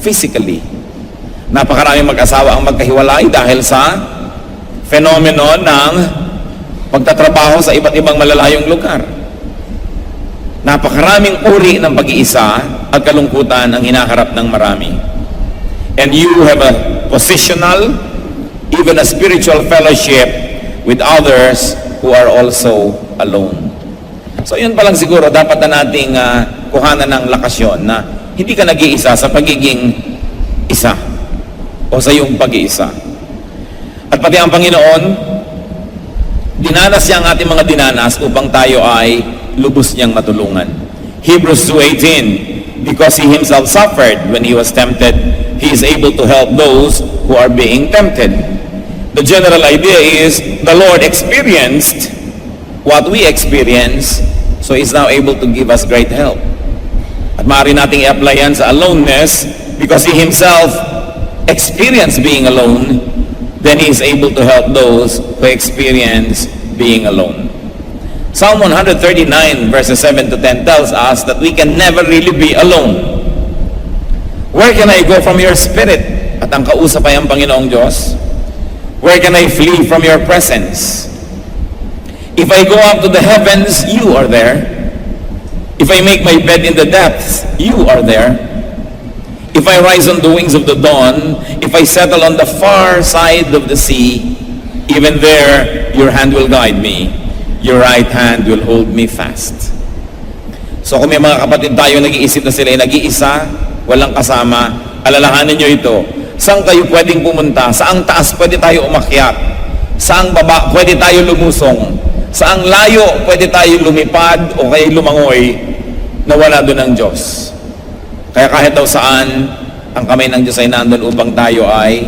physically. Napakaraming mag-asawa ang magkahiwalay dahil sa phenomenon ng pagtatrabaho sa iba't ibang malalayong lugar. Napakaraming uri ng pag-iisa at kalungkutan ang hinaharap ng marami. And you have a positional, even a spiritual fellowship with others who are also alone. So yun pa lang siguro dapat na nating kuhanan ng lakas yun na hindi ka nag-iisa sa pagiging isa o sa iyong pag-iisa. At pati ang Panginoon, dinanas niya ang ating mga dinanas upang tayo ay lubos niyang matulungan. Hebrews 2:18, because He Himself suffered when He was tempted, He is able to help those who are being tempted. The general idea is the Lord experienced what we experience, so He's now able to give us great help. At maaari nating i-apply yan sa aloneness because He Himself experienced being alone, then He is able to help those who experience being alone. Psalm 139 verses 7 to 10 tells us that we can never really be alone. Where can I go from your spirit? At ang kausap ay ang Panginoong Diyos. Where can I flee from your presence? If I go up to the heavens, you are there. If I make my bed in the depths, you are there. If I rise on the wings of the dawn, if I settle on the far side of the sea, even there your hand will guide me. Your right hand will hold me fast. So kung may mga kapatid tayo nag-iisip na sila ay nag-iisa, walang kasama, alalahanin nyo ito. Saan kayo pwedeng pumunta? Saang taas pwede tayo umakyat? Saang baba pwede tayo lumusong? Saang layo pwede tayo lumipad o kaya lumangoy na wala doon ang Diyos? Kaya kahit daw saan, ang kamay ng Diyos ay nandun upang tayo ay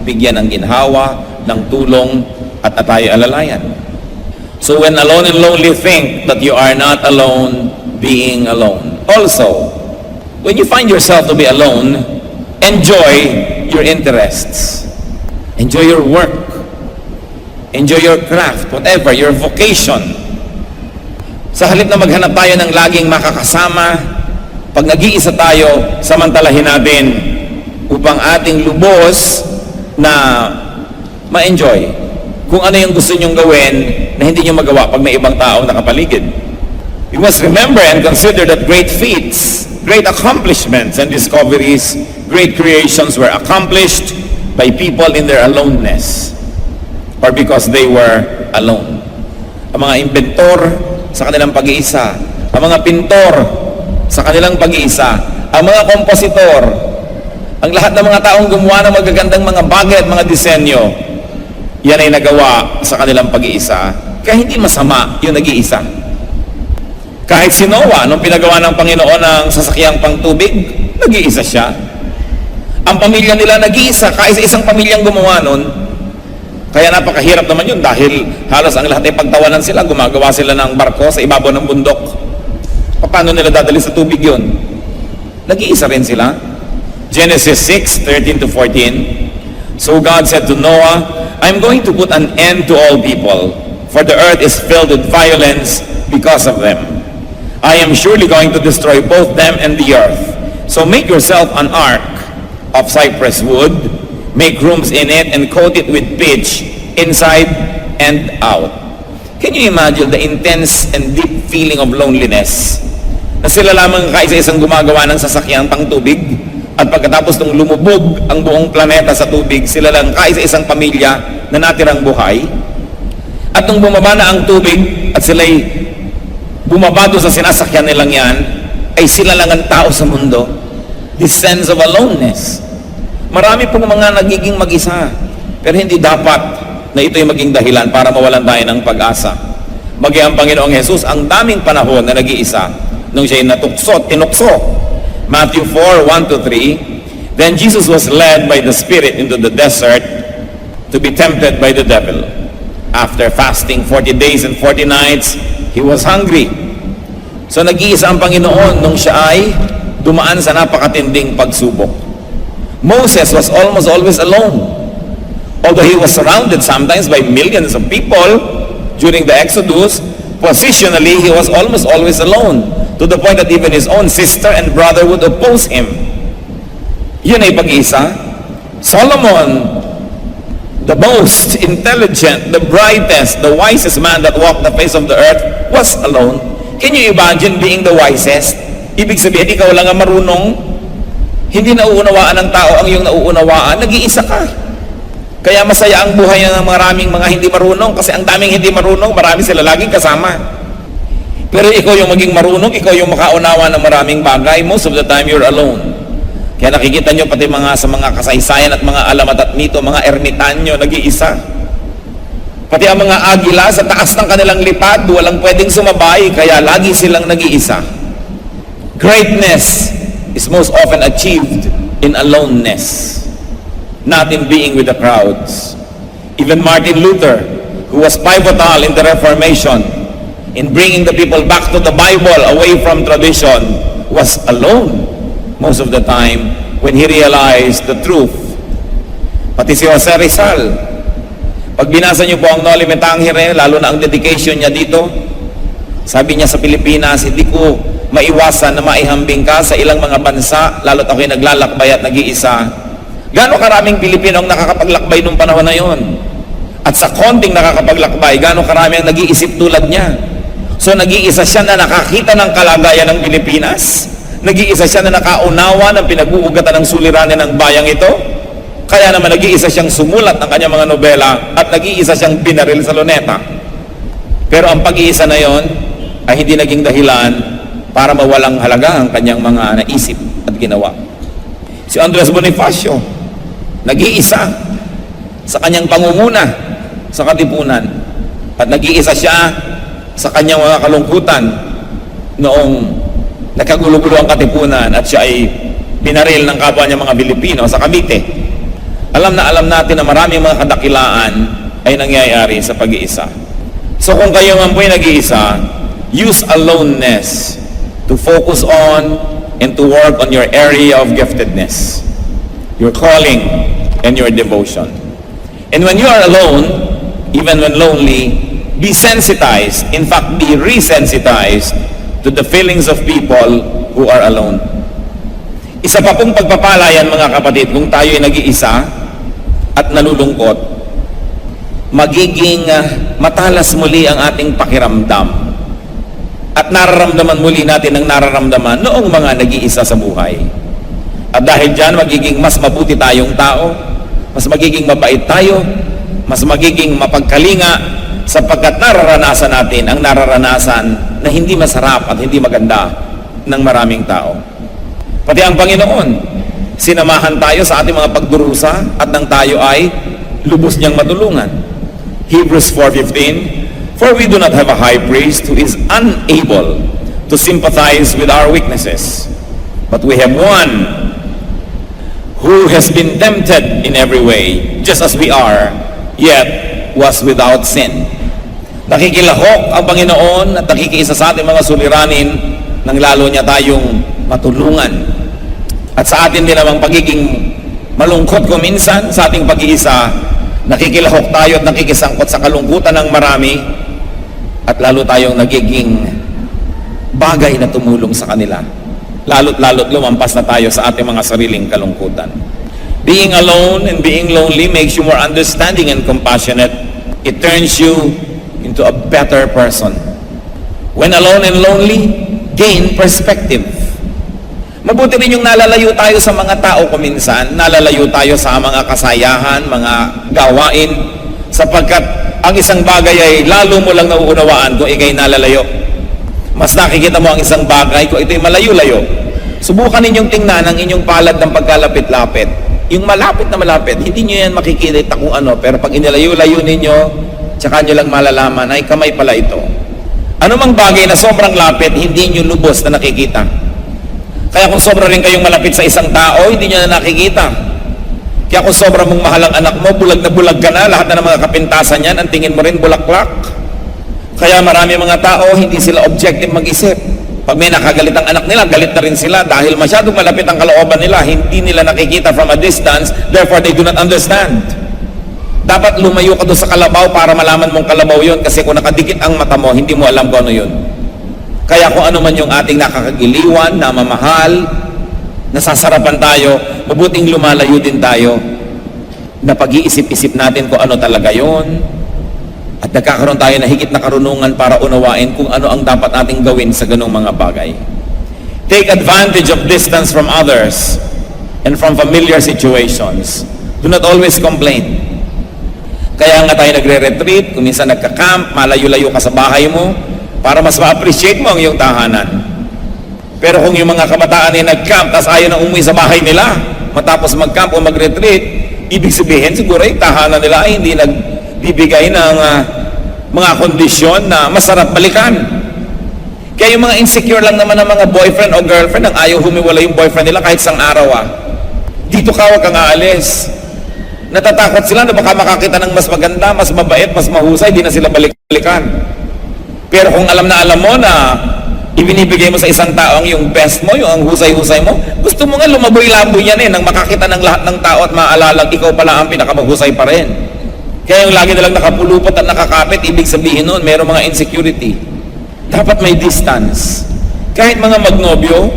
bigyan ng ginhawa, ng tulong, at tayo alalayan. So when alone and lonely, think that you are not alone being alone. Also, when you find yourself to be alone, enjoy your interests. Enjoy your work. Enjoy your craft, whatever, your vocation. Sa halip na maghanap tayo ng laging makakasama, pag nag-iisa tayo, samantalahin natin upang ating lubos na ma-enjoy kung ano yung gusto nyong gawin na hindi nyo magawa pag may ibang tao nakapaligid. You must remember and consider that great feats, great accomplishments and discoveries, great creations were accomplished by people in their aloneness or because they were alone. Ang mga inventor sa kanilang pag-iisa, ang mga pintor sa kanilang pag-iisa, ang mga kompositor, ang lahat ng mga taong gumawa ng magagandang mga bagay at mga disenyo, yan ay nagawa sa kanilang pag-iisa. Kaya hindi masama yung nag-iisa. Kahit si Noah, nung pinagawa ng Panginoon ng sasakyang pangtubig, nag-iisa siya. Ang pamilya nila nag-iisa, kaisa-isang pamilyang gumawa nun. Kaya napakahirap naman yun dahil halos ang lahat ay pagtawanan sila, gumagawa sila ng barko sa ibabaw ng bundok. Paano nila dadali sa tubig yun? Nag-iisa rin sila. Genesis 6:13 to 14. So God said to Noah, I'm going to put an end to all people, for the earth is filled with violence because of them. I am surely going to destroy both them and the earth. So make yourself an ark of cypress wood, make rooms in it, and coat it with pitch inside and out. Can you imagine the intense and deep feeling of loneliness? Na sila lamang kaisa-isang gumagawa ng sasakyang pangtubig, at pagkatapos nung lumubog ang buong planeta sa tubig, sila lang kaisa-isang pamilya na natirang buhay. At nung bumaba na ang tubig at sila'y bumaba doon sa sinasakyan nilang yan, ay sila lang ang tao sa mundo. This sense of aloneness. Marami pong mga nagiging mag-isa, pero hindi dapat na ito'y maging dahilan para mawalan tayo ng pag-asa. Maging ang Panginoong Jesus, ang daming panahon na nag-iisa, nung siya'y tinukso. Matthew 4:1-3. Then Jesus was led by the Spirit into the desert to be tempted by the devil. After fasting 40 days and 40 nights, he was hungry. So nag-iisa ang Panginoon nung siya ay dumaan sa napakatinding pagsubok. Moses was almost always alone. Although he was surrounded sometimes by millions of people during the Exodus, positionally he was almost always alone. To the point that even his own sister and brother would oppose him. Yun ay pag-iisa. Solomon, the most intelligent, the brightest, the wisest man that walked the face of the earth, was alone. Can you imagine being the wisest? Ibig sabihin, ikaw lang ang marunong. Hindi nauunawaan ng tao ang iyong nauunawaan. Nag-iisa ka. Kaya masaya ang buhay ng maraming mga hindi marunong kasi ang daming hindi marunong, marami sila laging kasama. Pero ikaw yung maging marunong, ikaw yung makaunawa ng maraming bagay, most of the time you're alone. Kaya nakikita nyo pati sa mga kasaysayan at mga alamat at mito, mga ermitanyo, nag-iisa. Pati ang mga agila sa taas ng kanilang lipad, walang pwedeng sumabay, kaya lagi silang nag-iisa. Greatness is most often achieved in aloneness, not in being with the crowds. Even Martin Luther, who was pivotal in the Reformation, in bringing the people back to the Bible away from tradition, was alone most of the time when he realized the truth. Pati si Jose Rizal, pag binasa niyo po ang Noli Me Tangere, lalo na ang dedication niya dito, sabi niya sa Pilipinas, hindi ko maiwasan na maihambing ka sa ilang mga bansa, lalo't ako'y naglalakbay at nag-iisa. Gaano karaming Pilipino ang nakakapaglakbay nung panahon na yon? At sa konting nakakapaglakbay, gaano karami ang nag-iisip tulad niya? So nag-iisa siya na nakakita ng kalagayan ng Pilipinas, nag-iisa siya na nakaunawa ng pinag-uugatan ng suliranin ng bayang ito, kaya naman nag-iisa siyang sumulat ng kanyang mga nobela at nag-iisa siyang binaril sa luneta. Pero ang pag-iisa na yon ay hindi naging dahilan para mawalang halaga ang kanyang mga naisip at ginawa. Si Andres Bonifacio, nag-iisa sa kanyang pangunguna sa Katipunan at nag-iisa siya sa kanyang mga kalungkutan noong nagkagulo-gulo ang Katipunan at siya ay binaril ng kapwa niya mga Pilipino sa Cavite. Alam natin na maraming mga kadakilaan ay nangyayari sa pag-iisa. So kung kayo man po'y nag-iisa, use aloneness to focus on and to work on your area of giftedness, your calling and your devotion. And when you are alone, even when lonely, be sensitized, in fact, be resensitized to the feelings of people who are alone. Isa pa pong pagpapalayan, mga kapatid, kung tayo ay nag-iisa at nalulungkot, magiging matalas muli ang ating pakiramdam at nararamdaman muli natin ang nararamdaman noong mga nag-iisa sa buhay. At dahil dyan, magiging mas mabuti tayong tao, mas magiging mabait tayo, mas magiging mapagkalinga, sapagkat nararanasan natin ang nararanasan na hindi masarap at hindi maganda ng maraming tao. Pati ang Panginoon, sinamahan tayo sa ating mga pagdurusa at nang tayo ay lubos niyang matulungan. Hebrews 4:15, for we do not have a high priest who is unable to sympathize with our weaknesses, but we have one who has been tempted in every way, just as we are, yet was without sin. Nakikilahok ang Panginoon at nakikiisa sa ating mga suliranin nang lalo niya tayong matulungan. At sa atin din namang pagiging malungkot ko minsan sa ating pag-iisa, nakikilahok tayo at nakikisangkot sa kalungkutan ng marami at lalo tayong nagiging bagay na tumulong sa kanila. Lalo't lumampas na tayo sa ating mga sariling kalungkutan. Being alone and being lonely makes you more understanding and compassionate. It turns you into a better person. When alone and lonely, gain perspective. Mabuti rin yung nalalayo tayo sa mga tao kuminsan, nalalayo tayo sa mga kasayahan, mga gawain, sapagkat ang isang bagay ay lalo mo lang nauunawaan kung ikay nalalayo. Mas nakikita mo ang isang bagay kung ito'y malayo-layo. Subukan ninyong tingnan ang inyong palad ng pagkalapit-lapit. Yung malapit na malapit, hindi nyo yan makikita kung ano, pero pag inilayo-layo ninyo, tsaka nyo lang malalaman, ay kamay pala ito. Ano mang bagay na sobrang lapit, hindi nyo lubos na nakikita. Kaya kung sobra rin kayong malapit sa isang tao, hindi nyo na nakikita. Kaya kung sobra mong mahal ang anak mo, bulag na bulag ka na, lahat na ng mga kapintasan yan, ang tingin mo rin bulaklak. Kaya marami mga tao, hindi sila objective mag-isip. Pag may nakagalit ang anak nila, galit na rin sila dahil masyadong malapit ang kalooban nila, hindi nila nakikita from a distance, therefore they do not understand. Dapat lumayo ka doon sa kalabaw para malaman mong kalabaw yun, kasi kung nakadikit ang mata mo, hindi mo alam kung ano yun. Kaya kung ano man yung ating nakakagiliwan, namamahal, nasasarapan tayo, mabuting lumalayo din tayo na pag-iisip-isip natin kung ano talaga yon at nagkakaroon tayo na higit na karunungan para unawain kung ano ang dapat nating gawin sa ganung mga bagay. Take advantage of distance from others and from familiar situations. Do not always complain. Kaya nga tayo nagre-retreat, kung minsan nagka-camp, malayo-layo ka sa bahay mo, para mas ma-appreciate mo ang iyong tahanan. Pero kung yung mga kabataan ay nag-camp, tas ayaw na umuwi sa bahay nila, matapos mag-camp o mag-retreat, ibig sabihin siguro yung tahanan nila ay hindi nagbibigay ng mga kondisyon na masarap balikan. Kaya yung mga insecure lang naman ng mga boyfriend o girlfriend, ang ayaw humiwala yung boyfriend nila kahit isang araw Dito ka, huwag kang aalis. Natatakot sila na baka makakita ng mas maganda, mas mabait, mas mahusay, di na sila balik-balikan. Pero kung alam mo na ibinibigay mo sa isang taong yung best mo, yung ang husay-husay mo, gusto mo nga lumaboy-laboy yan nang makakita ng lahat ng tao at maalalang ikaw pala ang pinakamahusay pa rin. Kaya yung lagi nalang nakapulupot at nakakapit, ibig sabihin nun, mayroong mga insecurity. Dapat may distance. Kahit mga magnobyo,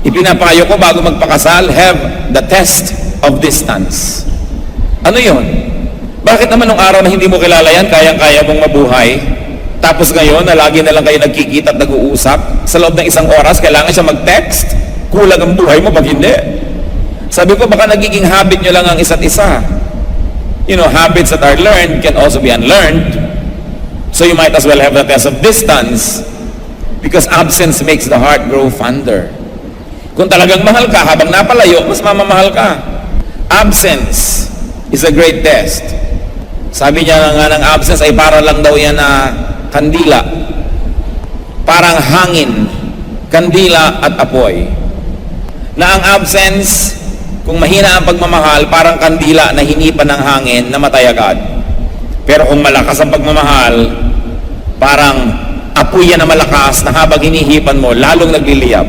ipinapayo ko bago magpakasal, have the test of distance. Ano yun? Bakit naman nung araw na hindi mo kilala yan, kayang-kaya mong mabuhay? Tapos ngayon, na lagi na lang kayo nagkikita at nag-uusap, sa loob ng isang oras, kailangan siya mag-text? Kulang ang buhay mo pag hindi. Sabi ko, baka nagiging habit nyo lang ang isa't isa. You know, habits that are learned can also be unlearned. So you might as well have the test of distance because absence makes the heart grow fonder. Kung talagang mahal ka, habang napalayo, mas mamamahal ka. Absence is a great test. Sabi niya nga ng absence ay para lang daw yan na kandila. Parang hangin, kandila at apoy. Na ang absence, kung mahina ang pagmamahal, parang kandila na hinipan ng hangin, namatay agad. Pero kung malakas ang pagmamahal, parang apoy yan na malakas na habang hinihipan mo, lalong nagliliyab.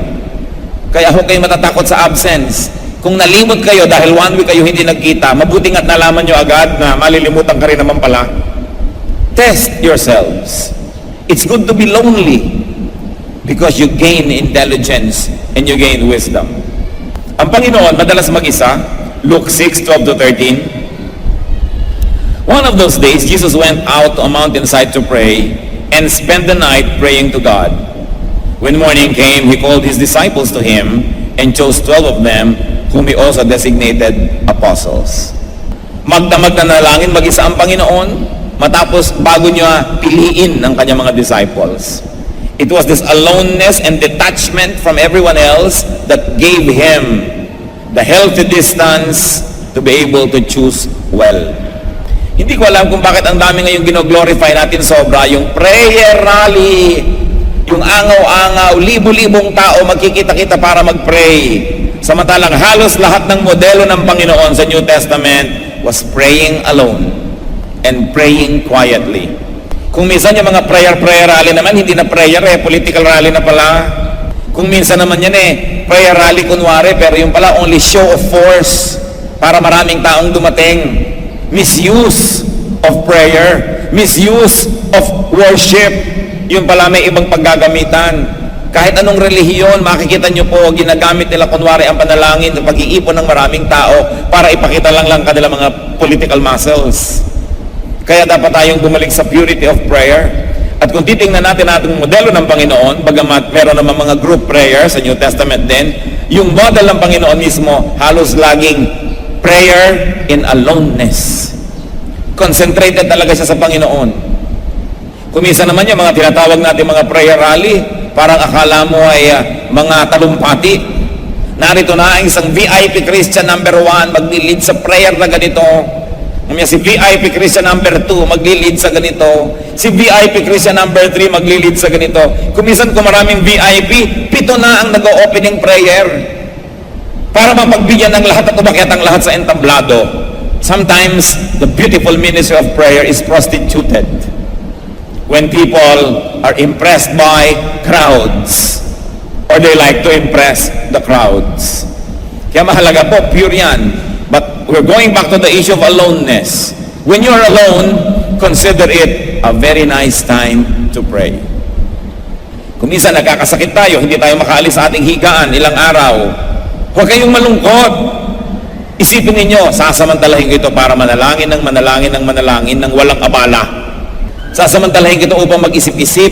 Kaya huwag kayo matatakot sa absence. Kung nalimot kayo dahil 1 week kayo hindi nagkita, mabuting at nalaman nyo agad na malilimutan ka rin naman pala. Test yourselves. It's good to be lonely because you gain intelligence and you gain wisdom. Ang Panginoon madalas mag-isa, Luke 6:12-13. One of those days, Jesus went out to a mountainside to pray and spent the night praying to God. When morning came, he called his disciples to him and chose 12 of them, whom he also designated apostles. Magdamag na nalangin mag-isa ang Panginoon, matapos bago niya piliin ang kanyang mga disciples. It was this aloneness and detachment from everyone else that gave him the healthy distance to be able to choose well. Hindi ko alam kung bakit ang dami ngayong gino-glorify natin sobra, yung prayer rally, yung angaw-angaw, libo-libong tao magkikita-kita para mag-pray. Samantalang halos lahat ng modelo ng Panginoon sa New Testament was praying alone and praying quietly. Kung minsan yung mga prayer rally naman, hindi na prayer political rally na pala. Kung minsan naman yan prayer rally kunwari, pero yung pala only show of force para maraming taong dumating. Misuse of prayer, misuse of worship, yun pala may ibang paggagamitan. Kahit anong relihiyon, makikita nyo po, ginagamit nila kunwari ang panalangin ng pag-iipon ng maraming tao para ipakita lang kanila mga political muscles. Kaya dapat tayong bumalik sa purity of prayer. At kung titingnan natin ating modelo ng Panginoon, bagamat meron naman mga group prayer sa New Testament din, yung model ng Panginoon mismo, halos laging prayer in aloneness. Concentrated talaga siya sa Panginoon. Kumisa naman yung mga tinatawag natin mga prayer rally, parang akala mo ay mga talumpati. Narito na ang isang VIP Christian number 1, maglilid sa prayer na ganito. Si VIP Christian number 2, maglilid sa ganito. Si VIP Christian number 3, maglilid sa ganito. Kumisan kung maraming VIP, 7 na ang nag-o-opening prayer. Para mapagbigyan ng lahat at umakyat ang lahat sa entablado. Sometimes, the beautiful ministry of prayer is prostituted. When people are impressed by crowds, or they like to impress the crowds. Kaya mahalaga po, pure yan. But we're going back to the issue of aloneness. When you're alone, consider it a very nice time to pray. Kung minsan nagkakasakit tayo, hindi tayo makaalis sa ating higaan ilang araw, Huwag kayong malungkot. Isipin ninyo, sasamantalahin ko ito para manalangin ng ng walang abala. Sasamantalahin ko ito upang mag-isip-isip,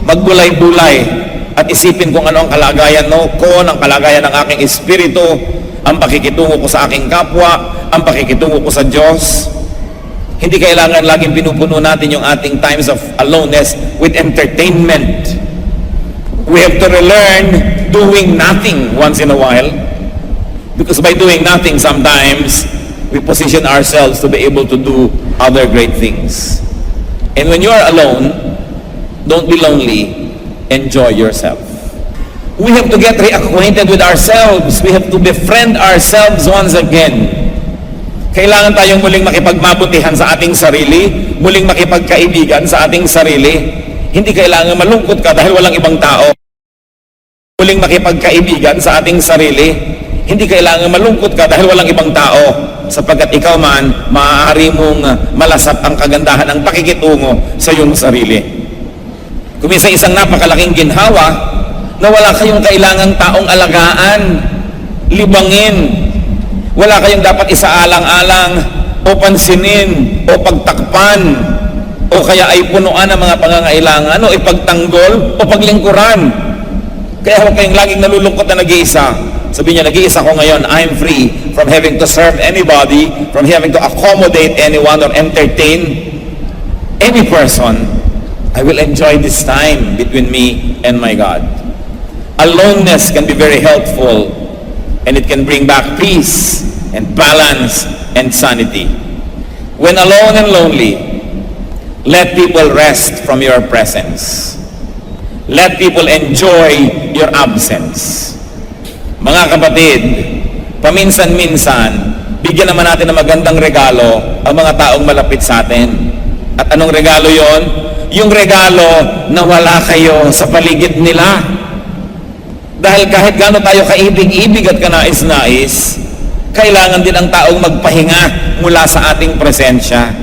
magbulay-bulay, at isipin kung ano ang kalagayan ko, ang kalagayan ng aking espiritu, ang pakikitungo ko sa aking kapwa, ang pakikitungo ko sa Diyos. Hindi kailangan laging pinupuno natin yung ating times of aloneness with entertainment. We have to relearn doing nothing once in a while. Because by doing nothing, sometimes we position ourselves to be able to do other great things. And when you are alone, don't be lonely. Enjoy yourself. We have to get reacquainted with ourselves. We have to befriend ourselves once again. Kailangan tayong muling makipagmabutihan sa ating sarili, muling makipagkaibigan sa ating sarili. Hindi kailangan malungkot ka dahil walang ibang tao. Muling makipagkaibigan sa ating sarili. Hindi kailangan malungkot ka dahil walang ibang tao, sapagkat ikaw man, maaari mong malasap ang kagandahan ng pakikitungo sa iyong sarili. Kung minsan isang napakalaking ginhawa, na wala kayong kailangang taong alagaan, libangin, wala kayong dapat isaalang-alang, o pansinin, o pagtakpan, o kaya ay punuan ng mga pangangailangan, o ipagtanggol, o paglingkuran. Kaya huwag kayong laging nalulungkot na nag-iisa. Sabi niya, nag-iisa ko ngayon, I'm free from having to serve anybody, from having to accommodate anyone or entertain any person. I will enjoy this time between me and my God. Aloneness can be very helpful, and it can bring back peace and balance and sanity. When alone and lonely, let people rest from your presence. Let people enjoy your absence. Mga kapatid, paminsan-minsan, bigyan naman natin ng magandang regalo ang mga taong malapit sa atin. At anong regalo yon? Yung regalo na wala kayo sa paligid nila. Dahil kahit gaano tayo kaibig-ibig at kanais-nais, kailangan din ang taong magpahinga mula sa ating presensya.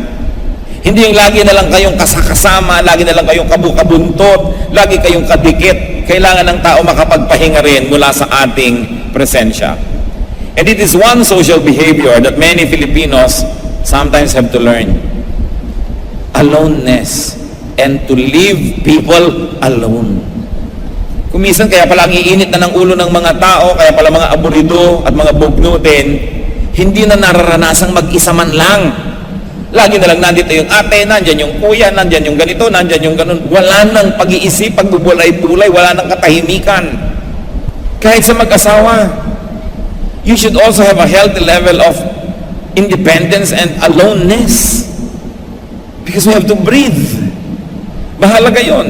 Hindi yung lagi na lang kayong kasakasama, lagi na lang kayong kabukabuntot, lagi kayong kadikit. Kailangan ng tao makapagpahinga rin mula sa ating presensya. And it is one social behavior that many Filipinos sometimes have to learn. Aloneness, and to leave people alone. Kumisan kaya pala ang iinit na ng ulo ng mga tao, kaya pala mga aburido at mga bugnutin, hindi na nararanasang mag-isa man lang. Lagi na lang nandito yung ate, nandyan yung kuya, nandyan yung ganito, nandyan yung ganun. Wala nang pag-iisip, pagbubulay-bulay, wala nang katahimikan. Kahit sa mag-asawa, you should also have a healthy level of independence and aloneness. Because we have to breathe. Mahalaga yun.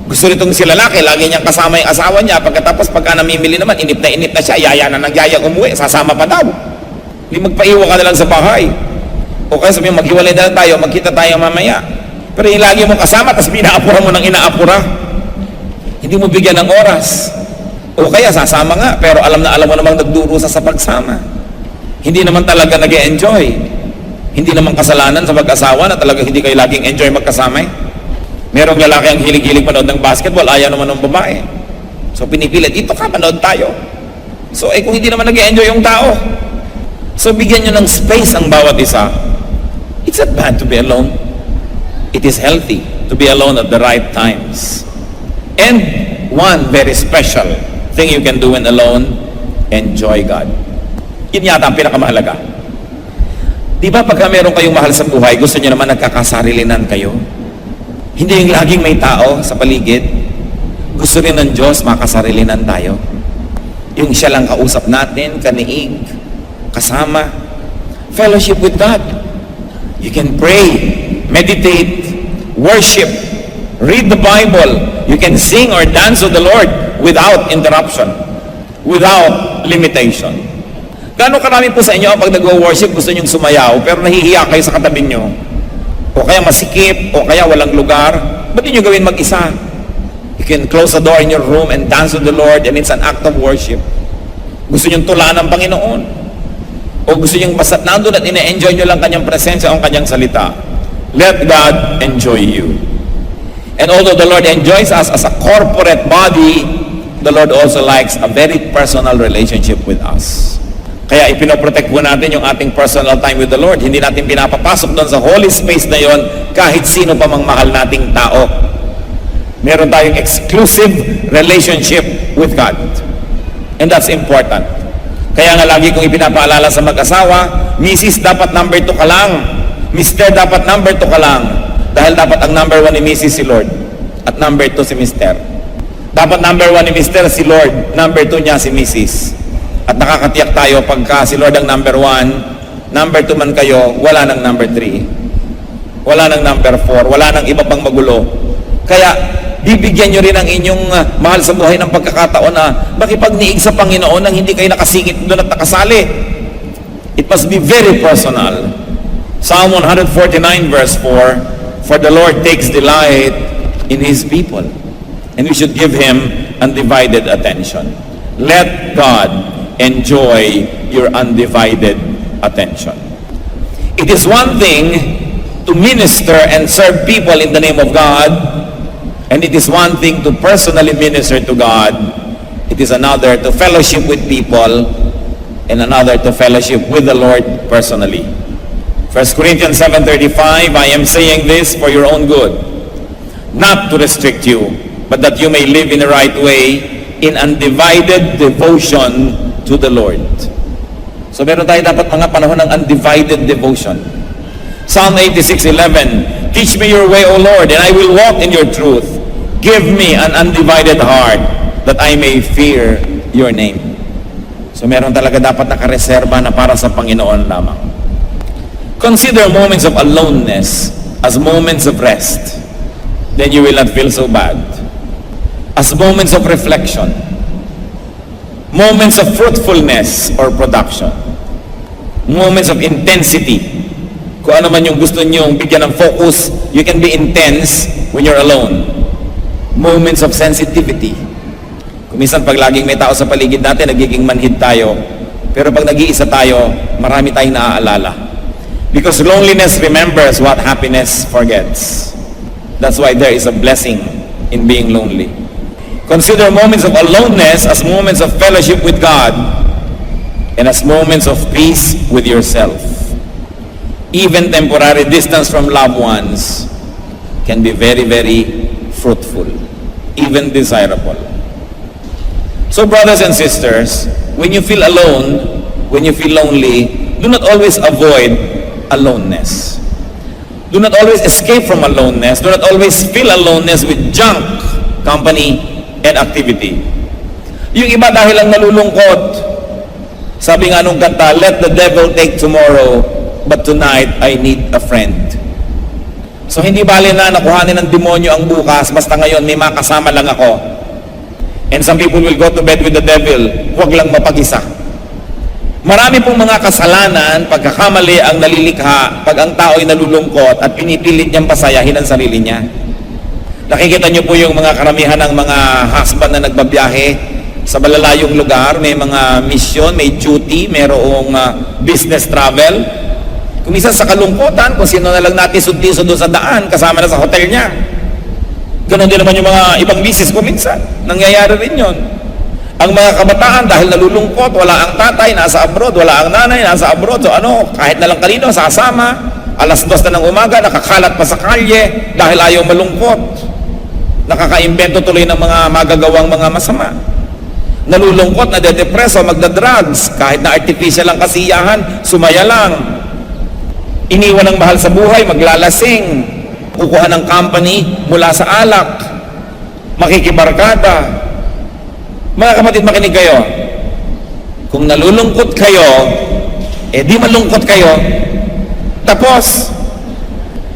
Gusto nitong si lalaki, lagi niyang kasama yung asawa niya. Pagkatapos pagka namimili naman, inip na siya, yaya na ng yaya umuwi, sasama pa daw. Hindi magpaiwa ka na lang sa bahay. O kaya sabihin, maghiwalay na lang tayo, magkita tayo mamaya. Pero yung lagi mong kasama, tapos inaapura mo ng inaapura. Hindi mo bigyan ng oras. O kaya sasama nga, pero alam mo namang nagdurusa sa pagsama. Hindi naman talaga nag-e-enjoy. Hindi naman kasalanan sa mag-asawa na talaga hindi kayo laging enjoy magkasama. Merong lalaki ang hilig-hilig manood ng basketball, ayaw naman ng babae. So pinipilit, ito ka, manood tayo. So kung hindi naman nag-e-enjoy yung tao, so bigyan nyo ng space ang bawat isa. It's not bad to be alone. It is healthy to be alone at the right times. And one very special thing you can do when alone, enjoy God. Yun yata ang pinakamahalaga. Di ba pagka meron kayong mahal sa buhay, gusto nyo naman nagkakasarilinan kayo? Hindi yung laging may tao sa paligid. Gusto rin ng Diyos, makasarilinan tayo. Yung siya lang kausap natin, kaniig, kasama, fellowship with God. You can pray, meditate, worship, read the Bible. You can sing or dance with the Lord without interruption, without limitation. Gaano karami po sa inyo pag nag-worship gusto nyong sumayaw pero nahihiya kayo sa katabi nyo? O kaya masikip, o kaya walang lugar? Ba't nyo gawin mag-isa? You can close the door in your room and dance with the Lord, and it's an act of worship. Gusto nyong tulaan ng Panginoon? O gusto nyong basta't nandun at ine-enjoy nyo lang kanyang presensya o kanyang salita? Let God enjoy you. And although the Lord enjoys us as a corporate body, the Lord also likes a very personal relationship with us. Kaya ipinoprotect po natin yung ating personal time with the Lord. Hindi natin pinapapasok doon sa holy space na yon kahit sino pa mang mahal nating tao. Meron tayong exclusive relationship with God. And that's important. Kaya nga lagi kong ipinapaalala sa mag-asawa, Mrs. dapat number 2 ka lang. Mr. dapat number 2 ka lang. Dahil dapat ang number 1 ni Mrs. si Lord. At number 2 si Mr. Dapat number 1 ni Mr. si Lord. Number 2 niya si Mrs. At nakakatiyak tayo pagka si Lord ang number 1, number 2 man kayo, wala nang number 3. Wala nang number 4. Wala nang iba pang magulo. Kaya, bibigyan nyo rin ang inyong mahal sa buhay ng pagkakataon na makipagniig sa Panginoon nang hindi kayo nakasingit doon at nakasali. It must be very personal. Psalm 149 verse 4, for the Lord takes delight in His people, and we should give Him undivided attention. Let God enjoy your undivided attention. It is one thing to minister and serve people in the name of God, and it is one thing to personally minister to God. It is another to fellowship with people, and another to fellowship with the Lord personally. 1 Corinthians 7:35, I am saying this for your own good, not to restrict you, but that you may live in the right way, in undivided devotion to the Lord. So meron tayo dapat mga panahon ng undivided devotion. Psalm 86:11, teach me your way, O Lord, and I will walk in your truth. Give me an undivided heart, that I may fear your name. So meron talaga dapat nakareserba na para sa Panginoon lamang. Consider moments of aloneness as moments of rest. Then you will not feel so bad. As moments of reflection. Moments of fruitfulness or production. Moments of intensity. Kung ano man yung gusto nyo bigyan ng focus, you can be intense when you're alone. Moments of sensitivity. Kung minsan pag laging may tao sa paligid natin, nagiging manhid tayo. Pero pag nag-iisa tayo, marami tayong naaalala. Because loneliness remembers what happiness forgets. That's why there is a blessing in being lonely. Consider moments of aloneness as moments of fellowship with God and as moments of peace with yourself. Even temporary distance from loved ones can be very, very fruitful, even desirable. So brothers and sisters, when you feel alone, when you feel lonely, do not always avoid aloneness. Do not always escape from aloneness. Do not always feel aloneness with junk company and activity. Yung iba dahil lang nalulungkot, sabi nga nung kanta, let the devil take tomorrow, but tonight I need a friend. So hindi bali na nakuhanin ng demonyo ang bukas, basta ngayon may makasama lang ako. And some people will go to bed with the devil, huwag lang mapag-isa. Marami pong mga kasalanan, pagkakamali ang nalilikha pag ang tao ay nalulungkot at pinipilit niyang pasayahin ang sarili niya. Nakikita niyo po yung mga karamihan ng mga husband na nagbabiyahe sa malalayong lugar, may mga mission, may duty, mayroong business travel. Kung minsan sa kalungkutan, kung sino na lang natin suntiso doon sa daan, kasama na sa hotel niya. Ganon din naman yung mga ibang business ko minsan. Nangyayari rin yun. Ang mga kabataan, dahil nalulungkot, wala ang tatay, nasa abroad, wala ang nanay, nasa abroad, so kahit na lang kanino, sasama, alas 2 na ng umaga, nakakalat pa sa kalye, dahil ayaw malungkot. Nakakaimbento tuloy ng mga magagawang mga masama. Nalulungkot, nade-depress o magda-drugs, kahit na artificial ang kasiyahan, sumaya lang. Iniwan ng mahal sa buhay, maglalasing, kukuha ng company mula sa alak, makikibarkada. Mga kapatid, makinig kayo. Kung nalulungkot kayo, di malungkot kayo, tapos,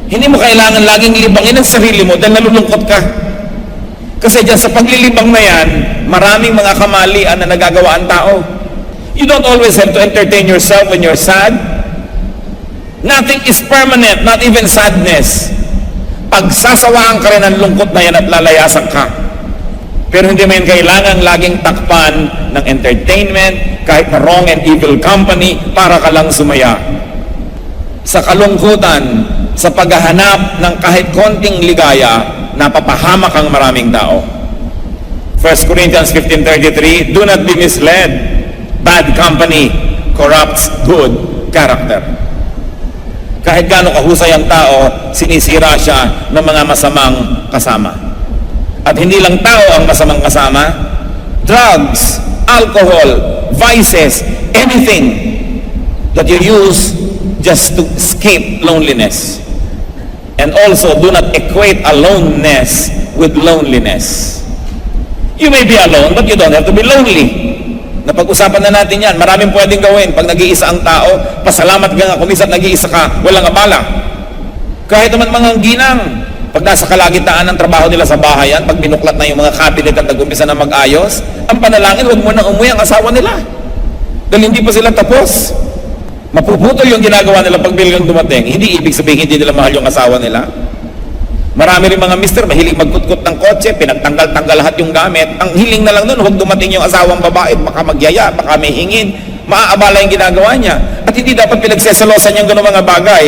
hindi mo kailangan laging libangin ang sarili mo dahil nalulungkot ka. Kasi dyan sa paglilibang na yan, maraming mga kamalian na nagagawa ang tao. You don't always have to entertain yourself when you're sad. Nothing is permanent, not even sadness. Pagsasawaan ka rin ang lungkot na yan at lalayasan ka. Pero hindi mo yan kailangan laging takpan ng entertainment, kahit na wrong and evil company, para ka lang sumaya. Sa kalungkutan, sa paghahanap ng kahit konting ligaya, napapahamak ang maraming tao. 1 Corinthians 15:33, do not be misled. Bad company corrupts good character. Kahit gaano kahusay ang tao, sinisira siya ng mga masamang kasama. At hindi lang tao ang masamang kasama, drugs, alcohol, vices, anything that you use just to escape loneliness. And also, do not equate aloneness with loneliness. You may be alone, but you don't have to be lonely. Napag-usapan na natin yan. Maraming pwedeng gawin. Pag nag-iisa ang tao, pasalamat ka nga kung minsan nag-iisa ka, walang abala. Kahit naman mga ginang, pag nasa kalagitnaan ng trabaho nila sa bahayan, pag binuklat na yung mga cabinet at nag-umpisa na mag-ayos, ang panalangin, huwag mo nang umuwi ang asawa nila. Dahil hindi pa sila tapos. Mapuputol yung ginagawa nila pag bilang dumating. Hindi ibig sabihin hindi nila mahal yung asawa nila. Marami rin mga mister, mahilig magkutkot ng kotse, pinagtanggal-tanggal lahat yung gamit. Ang hiling na lang nun, huwag dumating yung asawang babae, baka magyaya, baka may hingin, maaabala yung ginagawa niya. At hindi dapat pinagseselosan yung gano'ng mga bagay.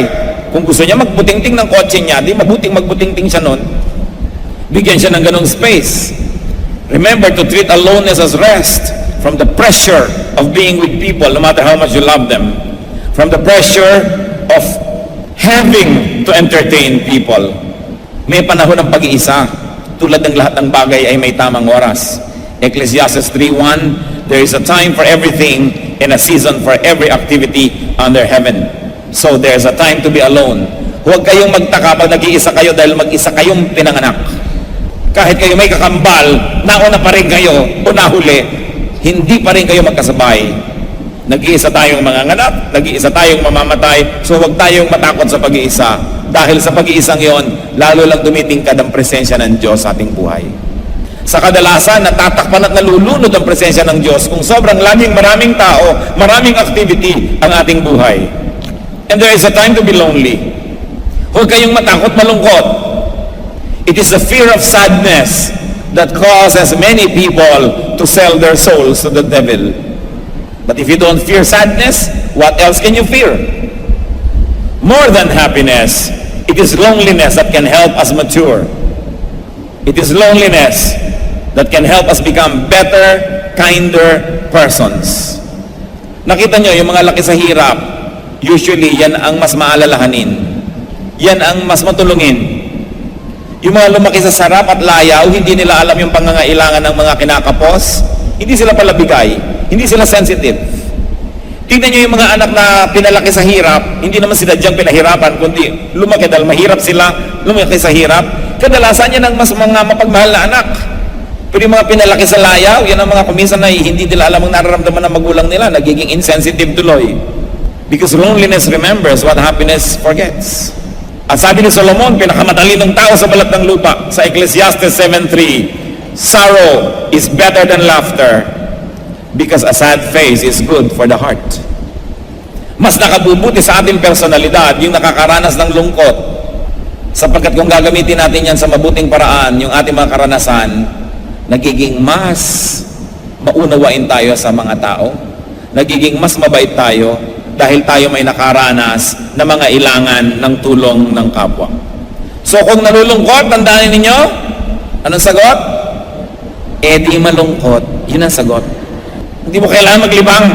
Kung gusto niya magbutingting ng kotse niya, di mabuting magbutingting siya nun. Bigyan siya ng ganong space. Remember to treat aloneness as rest from the pressure of being with people, no matter how much you love them. From the pressure of having to entertain people. May panahon ng pag-iisa. Tulad ng lahat ng bagay ay may tamang oras. Ecclesiastes 3:1, there is a time for everything and a season for every activity under heaven. So there's a time to be alone. Huwag kayong magtaka pag nag-iisa kayo dahil mag-isa kayong pinanganak. Kahit kayo may kakambal, nauna pa rin kayo o nahuli, hindi pa rin kayo magkasabay. Nag-iisa tayong manganganak, nag-iisa tayong mamamatay, so huwag tayong matakot sa pag-iisa. Dahil sa pag-iisang yon, lalo lang dumitingkad ang presensya ng Diyos sa ating buhay. Sa kadalasan, natatakpan at nalulunod ang presensya ng Diyos kung sobrang laging maraming tao, maraming activity ang ating buhay. And there is a time to be lonely. Huwag kayong matakot, malungkot. It is the fear of sadness that causes many people to sell their souls to the devil. But if you don't fear sadness, what else can you fear? More than happiness, it is loneliness that can help us mature. It is loneliness that can help us become better, kinder persons. Nakita nyo, yung mga laki sa hirap, usually yan ang mas maalalahanin. Yan ang mas matulungin. Yung mga lumaki sa sarap at layaw, hindi nila alam yung pangangailangan ng mga kinakapos, hindi sila palabigay, hindi sila sensitive. Tingnan nyo yung mga anak na pinalaki sa hirap, hindi naman sila diyang pinahirapan, kundi lumaki dahil mahirap sila, lumaki sa hirap. Kadalasan yan ang mas mga mapagmahal na anak. Pero yung mga pinalaki sa layaw, yan ang mga kuminsan na hindi nila alam ang nararamdaman ng magulang nila, nagiging insensitive tuloy. Because loneliness remembers what happiness forgets. At sabi ni Solomon, pinakamatalinong tao sa balat ng lupa, sa Ecclesiastes 7:3, sorrow is better than laughter, because a sad face is good for the heart. Mas nakabubuti sa ating personalidad yung nakakaranas ng lungkot, sapagkat kung gagamitin natin yan sa mabuting paraan, yung ating mga karanasan, nagiging mas maunawain tayo sa mga tao, nagiging mas mabait tayo, dahil tayo may nakaranas na mga ilangan ng tulong ng kapwa. So kung nalulungkot, tandaan ninyo, anong sagot? Di malungkot. Yun ang sagot. Hindi mo kailangan maglibang.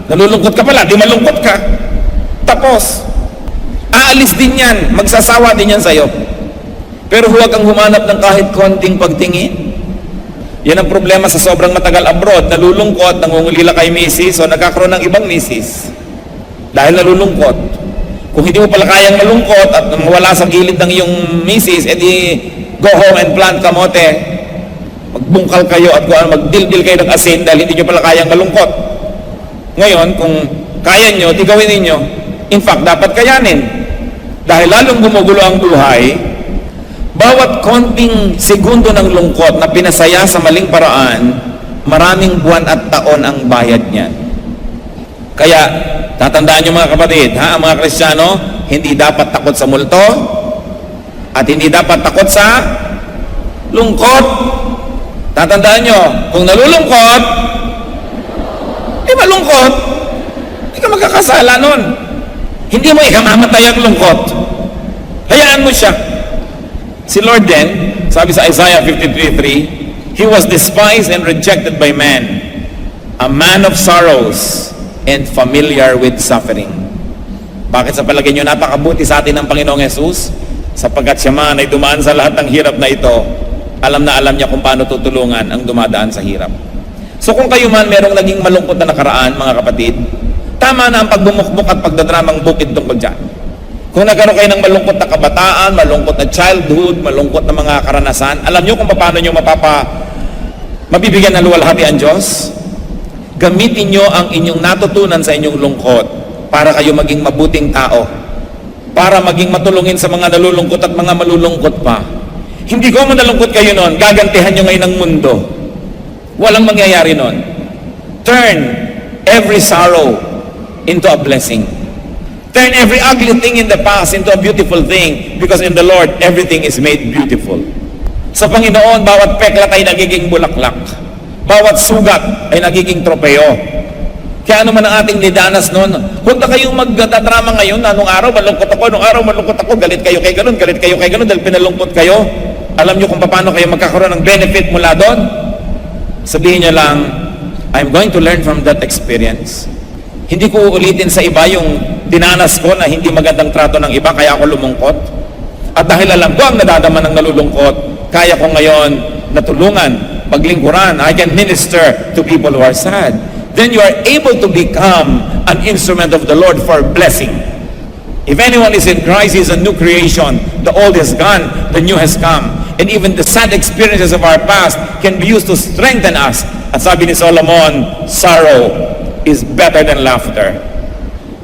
Nalulungkot ka pala, di malungkot ka. Tapos, aalis din yan, magsasawa din yan sa'yo. Pero huwag kang humanap ng kahit konting pagtingin. Yan ang problema sa sobrang matagal abroad. Nalulungkot, nangungulila kay misis o nagkakaroon ng ibang misis. Dahil nalulungkot. Kung hindi mo pala kayang malungkot at mawala sa gilid ng iyong misis, edi go home and plant kamote. Magbungkal kayo at magdildil kayo ng asin dahil hindi nyo pala kayang malungkot. Ngayon, kung kaya nyo, di gawin ninyo. In fact, dapat kayanin. Dahil lalong gumugulo ang buhay, bawat konting segundo ng lungkot na pinasaya sa maling paraan, maraming buwan at taon ang bayad niyan. Kaya, tatandaan nyo mga kapatid, ang mga Kristiyano, hindi dapat takot sa multo at hindi dapat takot sa lungkot. Tatandaan nyo, kung nalulungkot, di malungkot, hindi ka magkakasala nun. Hindi mo ikamamatay ang lungkot. Hayaan mo siya. Si Lord din, sabi sa Isaiah 53:3, He was despised and rejected by men, a man of sorrows and familiar with suffering. Bakit sa palagay nyo napakabuti sa atin ng Panginoong Hesus? Sapagkat siya man ay dumaan sa lahat ng hirap na ito, alam na alam niya kung paano tutulungan ang dumadaan sa hirap. So kung kayo man merong naging malungkot na nakaraan, mga kapatid, tama na ang pagbumukbuk at pagdadramang bukid tungkol dyan. Kung nagkaroon kayo ng malungkot na kabataan, malungkot na childhood, malungkot na mga karanasan, alam nyo kung paano nyo mabibigyan ng luwalhati ang Diyos? Gamitin nyo ang inyong natutunan sa inyong lungkot para kayo maging mabuting tao, para maging matulungin sa mga nalulungkot at mga malulungkot pa. Hindi ko manalungkot kayo noon, gagantihan nyo ngayon ng mundo. Walang mangyayari noon. Turn every sorrow into a blessing. Turn every ugly thing in the past into a beautiful thing, because in the Lord, everything is made beautiful. Sa Panginoon, bawat peklat ay nagiging bulaklak. Bawat sugat ay nagiging tropeo. Kaya ano man ang ating nidanas noon, huwag na kayong magdadrama ngayon na nung araw malungkot ako, galit kayo kay ganun, dahil pinalungkot kayo. Alam nyo kung paano kayo magkakaroon ng benefit mula doon? Sabihin nyo lang, I'm going to learn from that experience. Hindi ko uulitin sa iba yung dinanas ko na hindi magandang trato ng iba, kaya ako lumungkot. At dahil alam ko ang nadadama ng nalulungkot, kaya ko ngayon natulungan, paglingkuran. I can minister to people who are sad. Then you are able to become an instrument of the Lord for blessing. If anyone is in Christ, he is a new creation. The old is gone, the new has come. And even the sad experiences of our past can be used to strengthen us. At sabi ni Solomon, sorrow is better than laughter,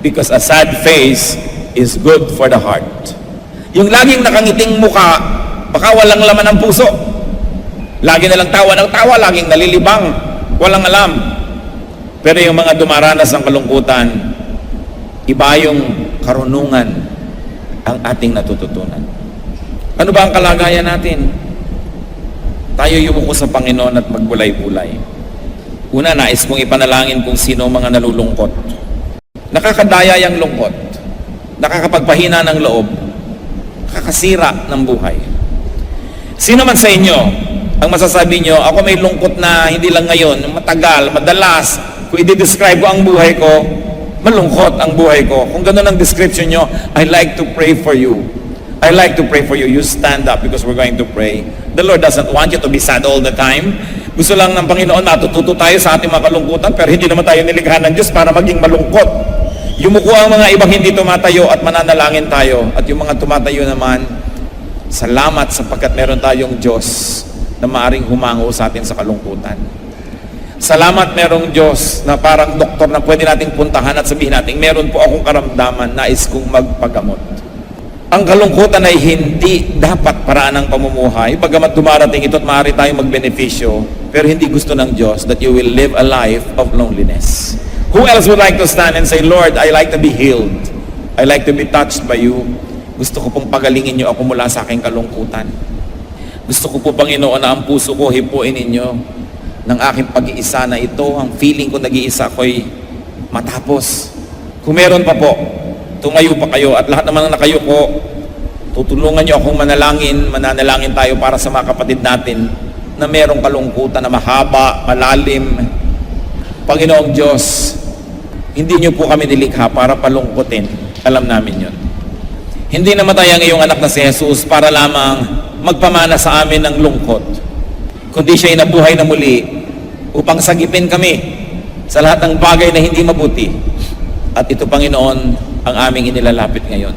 because a sad face is good for the heart. Yung laging nakangiting muka, baka walang laman ng puso. Lagi na lang tawa ng tawa, laging nalilibang, walang alam. Pero yung mga dumaranas ng kalungkutan, iba yung karunungan ang ating natututunan. Ano ba ang kalagayan natin? Tayo yumuko sa Panginoon at magbulay-bulay. Una, nais kong ipanalangin kung sino mga nalulungkot. Nakakadaya yung lungkot, nakakapagpahina ng loob, nakakasira ng buhay. Sino man sa inyo ang masasabi nyo, ako may lungkot na hindi lang ngayon, matagal, madalas, kung i-describe ko ang buhay ko, malungkot ang buhay ko. Kung ganun ang description nyo, I like to pray for you. I like to pray for you. You stand up because we're going to pray. The Lord doesn't want you to be sad all the time. Gusto lang ng Panginoon, matututo tayo sa ating mga kalungkutan, pero hindi naman tayo nilikha ng Diyos para maging malungkot. Yumuko ang mga ibang hindi tumatayo at mananalangin tayo. At yung mga tumatayo naman, salamat sapagkat meron tayong Diyos na maaring humango sa atin sa kalungkutan. Salamat merong Diyos na parang doktor na pwede nating puntahan at sabihin natin, meron po akong karamdaman, nais kong magpagamot. Ang kalungkutan ay hindi dapat paraan ng pamumuhay, bagamat dumarating ito at maaari tayong magbenepisyo, pero hindi gusto ng Diyos that you will live a life of loneliness. Who else would like to stand and say, Lord, I like to be healed. I like to be touched by you. Gusto ko pong pagalingin niyo ako mula sa aking kalungkutan. Gusto ko po, Panginoon, na ang puso ko hipuin ninyo ng aking pag-iisa na ito, ang feeling ko nag-iisa ko'y matapos. Kung meron pa po, tumayo pa kayo at lahat naman ng nakayuko, tutulungan niyo akong mananalangin tayo para sa mga kapatid natin na merong kalungkutan na mahaba, malalim. Panginoong Diyos, hindi niyo po kami nilikha para palungkutin. Alam namin yun. Hindi namatay ang iyong anak na si Jesus para lamang magpamana sa amin ng lungkot, kundi siya'y nabuhay na muli upang sagipin kami sa lahat ng bagay na hindi mabuti. At ito, Panginoon, ang aming inilalapit ngayon.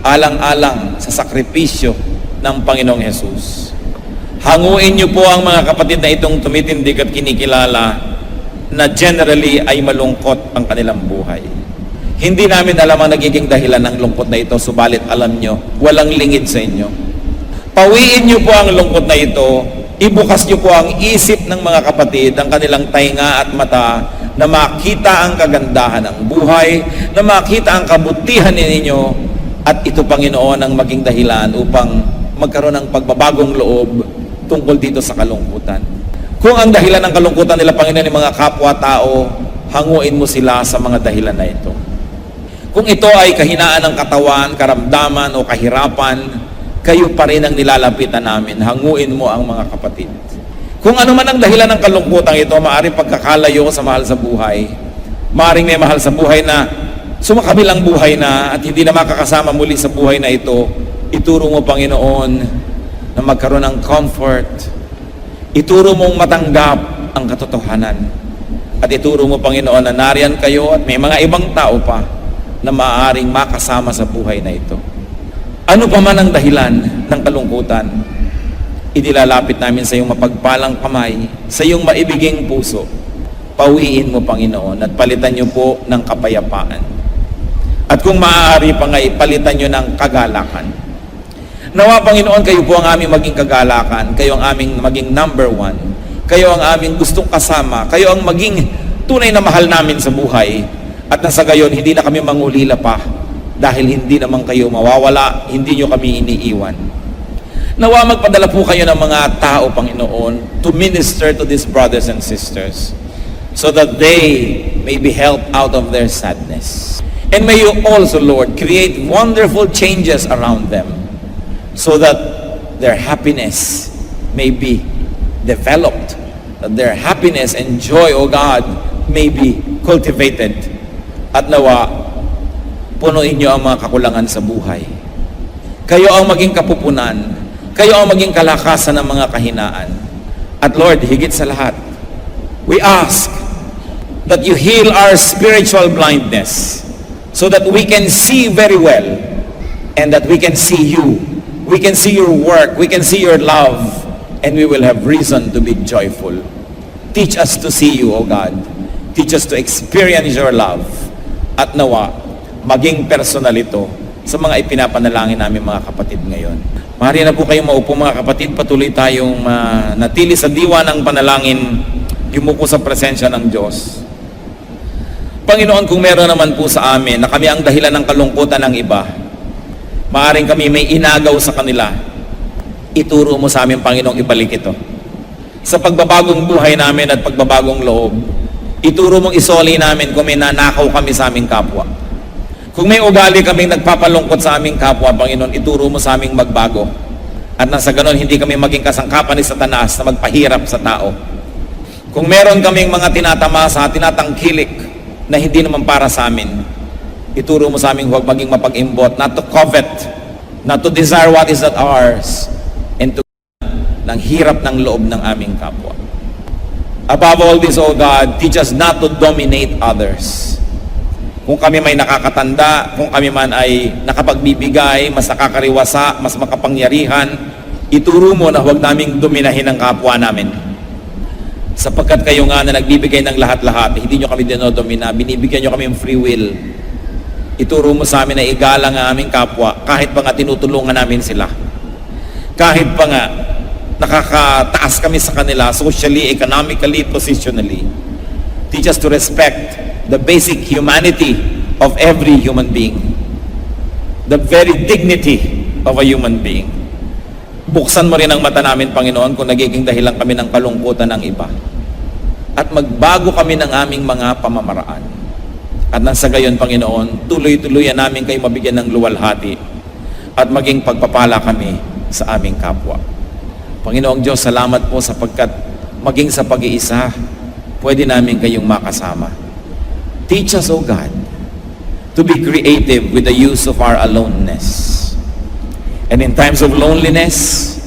Alang-alang sa sakripisyo ng Panginoong Jesus. Hanguin niyo po ang mga kapatid na itong tumitindig at kinikilala na generally ay malungkot ang kanilang buhay. Hindi namin alam ang nagiging dahilan ng lungkot na ito, subalit alam nyo, walang lingid sa inyo. Pawiin niyo po ang lungkot na ito, ibukas niyo po ang isip ng mga kapatid, ang kanilang tainga at mata, na makita ang kagandahan ng buhay, na makita ang kabutihan ninyo, at ito, Panginoon, ang maging dahilan upang magkaroon ng pagbabagong loob tungkol dito sa kalungkutan. Kung ang dahilan ng kalungkutan nila, Panginoon, ng mga kapwa-tao, hanguin mo sila sa mga dahilan na ito. Kung ito ay kahinaan ng katawan, karamdaman o kahirapan, kayo pa rin ang nilalapitan namin. Hanguin mo ang mga kapatid. Kung ano man ang dahilan ng kalungkutan ito, maaaring pagkakalayo sa mahal sa buhay, maaaring may mahal sa buhay na sumakabilang buhay na at hindi na makakasama muli sa buhay na ito, ituro mo, Panginoon, na magkaroon ng comfort. Ituro mong matanggap ang katotohanan. At ituro mo, Panginoon, na nariyan kayo at may mga ibang tao pa na maaaring makasama sa buhay na ito. Ano pa man ang dahilan ng kalungkutan, inilalapit namin sa iyong mapagpalang kamay, sa iyong maibiging puso. Pawiin mo, Panginoon, at palitan niyo po ng kapayapaan. At kung maaari pa nga, palitan niyo ng kagalakan. Nawa, Panginoon, kayo po ang aming maging kagalakan, kayo ang aming maging number one, kayo ang aming gustong kasama, kayo ang maging tunay na mahal namin sa buhay, at nasa gayon, hindi na kami mangulila pa, dahil hindi naman kayo mawawala, hindi niyo kami iniiwan. Nawa, magpadala po kayo ng mga tao, Panginoon, to minister to these brothers and sisters, so that they may be helped out of their sadness. And may you also, Lord, create wonderful changes around them, so that their happiness may be developed, that their happiness and joy, O God, may be cultivated. At nawa, punuin niyo ang mga kakulangan sa buhay. Kayo ang maging kapupunan, kayo ang maging kalakasan ng mga kahinaan. At Lord, higit sa lahat, we ask that you heal our spiritual blindness, so that we can see very well, and that we can see you. We can see your work, we can see your love, and we will have reason to be joyful. Teach us to see you, O God. Teach us to experience your love. At nawa, maging personal ito sa mga ipinapanalangin namin mga kapatid ngayon. Maaari na po kayong maupo mga kapatid, patuloy tayong natili sa diwa ng panalangin, yumuko sa presensya ng Diyos. Panginoon, kung meron naman po sa amin na kami ang dahilan ng kalungkutan ng iba, maaaring kami may inagaw sa kanila, ituro mo sa amin, Panginoong, ibalik ito. Sa pagbabagong buhay namin at pagbabagong loob, ituro mong isoli namin kung may nanakaw kami sa aming kapwa. Kung may ugali kaming nagpapalungkot sa aming kapwa, Panginoon, ituro mo sa aming magbago. At nasa ganon, hindi kami maging kasangkapan ni Satanas na magpahirap sa tao. Kung meron kaming mga tinatamasa, tinatangkilik na hindi naman para sa amin, ituro mo sa aming huwag maging mapag-imbot, not to covet, not to desire what is not ours, and to ng hirap ng loob ng aming kapwa. Above all this, O God, teach us not to dominate others. Kung kami may nakakatanda, kung kami man ay nakapagbibigay, mas nakakariwasa, mas makapangyarihan, ituro mo na huwag naming dominahin ang kapwa namin. Sapagkat kayo nga na nagbibigay ng lahat-lahat, hindi nyo kami dinodomina, binibigyan nyo kami ng free will. Ituro mo sa amin na igalang ang aming kapwa, kahit pa nga tinutulungan namin sila. Kahit pa nga nakakataas kami sa kanila, socially, economically, positionally. Teach us to respect the basic humanity of every human being, the very dignity of a human being. Buksan mo rin ang mata namin, Panginoon, kung nagiging dahilan kami ng kalungkutan ng iba. At magbago kami ng aming mga pamamaraan. At nang sa gayon, Panginoon, tuloy-tuloyan namin kayo mabigyan ng luwalhati at maging pagpapala kami sa aming kapwa. Panginoong Diyos, salamat po sapagkat maging sa pag-iisa, pwede namin kayong makasama. Teach us, O God, to be creative with the use of our aloneness. And in times of loneliness,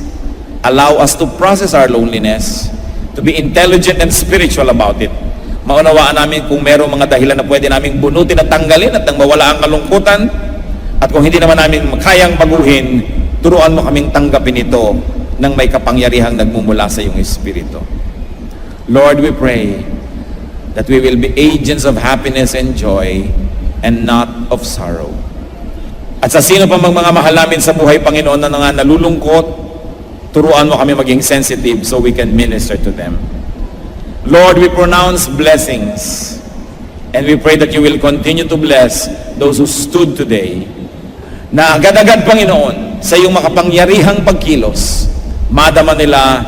allow us to process our loneliness, to be intelligent and spiritual about it. Maunawaan namin kung merong mga dahilan na pwede naming bunutin at tanggalin at nang mawala ang kalungkutan. At kung hindi naman namin kayang baguhin, turuan mo kaming tanggapin ito ng may kapangyarihang nagmumula sa iyong Espiritu. Lord, we pray that we will be agents of happiness and joy and not of sorrow. At sa sino pa mga mahal namin sa buhay, Panginoon, na nalulungkot, turuan mo kami maging sensitive so we can minister to them. Lord, we pronounce blessings and we pray that you will continue to bless those who stood today, na agad-agad, Panginoon, sa iyong makapangyarihang pagkilos, madama nila